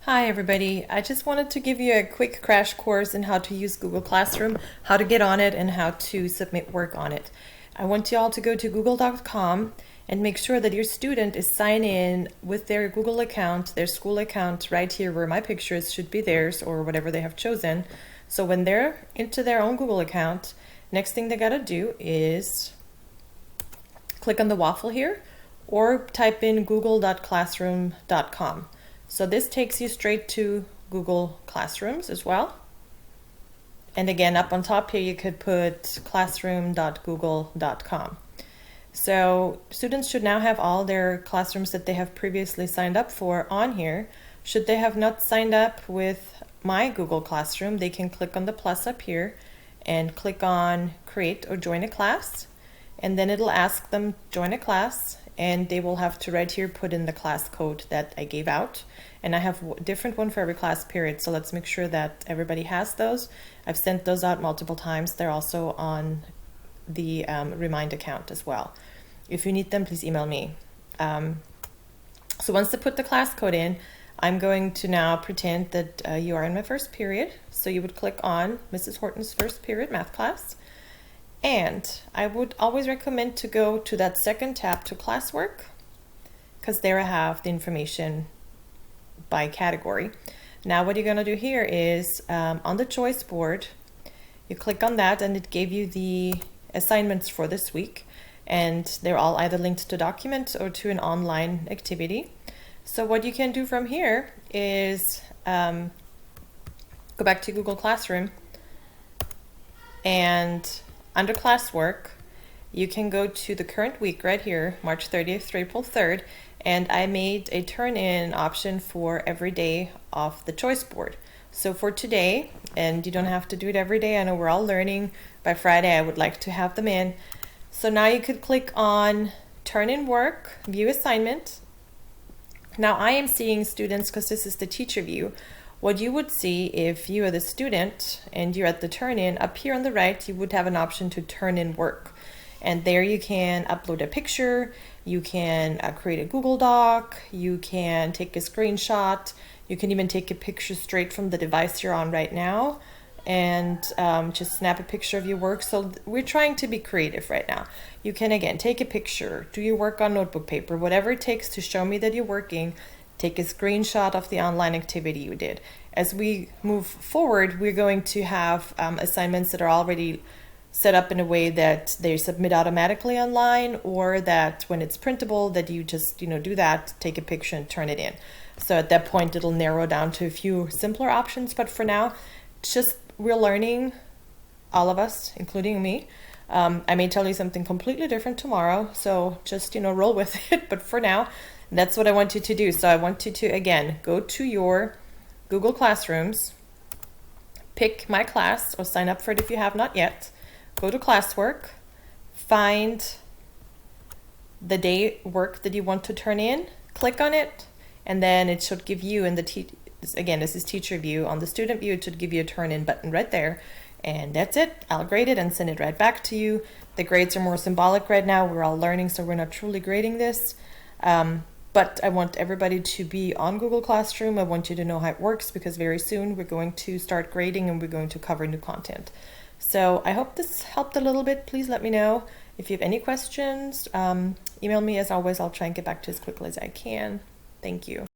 Hi everybody, I just wanted to give you a quick crash course in how to use Google Classroom, how to get on it, and how to submit work on it. I want you all to go to google.com and make sure that your student is signed in with their Google account, their school account, right here where my pictures should be theirs or whatever they have chosen. So when they're into their own Google account, next thing they gotta do is click on the waffle here or type in google.classroom.com. So this takes you straight to Google Classrooms as well. And again, up on top here, you could put classroom.google.com. So students should now have all their classrooms that they have previously signed up for on here. Should they have not signed up with my Google Classroom, they can click on the plus up here and click on create or join a class. And then it'll ask them join a class, and they will have to right here put in the class code that I gave out. And I have a different one for every class period, so let's make sure that everybody has those. I've sent those out multiple times. They're also on the Remind account as well. If you need them, please email me. So once they put the class code in, I'm going to now pretend that you are in my first period. So you would click on Mrs. Horton's first period math class. And I would always recommend to go to that second tab to classwork, because there I have the information by category. Now what you're going to do here is on the choice board, you click on that and it gave you the assignments for this week, and they're all either linked to documents or to an online activity. So what you can do from here is go back to Google Classroom, and under classwork, you can go to the current week right here, March 30th through April 3rd, and I made a turn-in option for every day off the choice board. So for today, and you don't have to do it every day, I know we're all learning, by Friday I would like to have them in. So now you could click on turn in work, view assignment. Now I am seeing students, because this is the teacher view. What you would see if you are the student and you're at the turn-in, up here on the right, you would have an option to turn in work. And there you can upload a picture, you can create a Google Doc, you can take a screenshot, you can even take a picture straight from the device you're on right now and just snap a picture of your work. So we're trying to be creative right now. You can again take a picture, do your work on notebook paper, whatever it takes to show me that you're working. Take a screenshot of the online activity you did. As we move forward, we're going to have assignments that are already set up in a way that they submit automatically online, or that when it's printable that you just do that, take a picture and turn it in. So at that point it'll narrow down to a few simpler options, but for now it's just we're learning, all of us, including me. I may tell you something completely different tomorrow, so just roll with it, but for now that's what I want you to do. So I want you to, again, go to your Google Classrooms, pick my class or sign up for it if you have not yet, go to classwork, find the day work that you want to turn in, click on it, and then it should give you, in the again, this is teacher view, on the student view it should give you a turn in button right there. And that's it. I'll grade it and send it right back to you. The grades are more symbolic right now. We're all learning, so we're not truly grading this. But I want everybody to be on Google Classroom. I want you to know how it works, because very soon we're going to start grading and we're going to cover new content. So I hope this helped a little bit. Please let me know if you have any questions. Email me as always. I'll try and get back to you as quickly as I can. Thank you.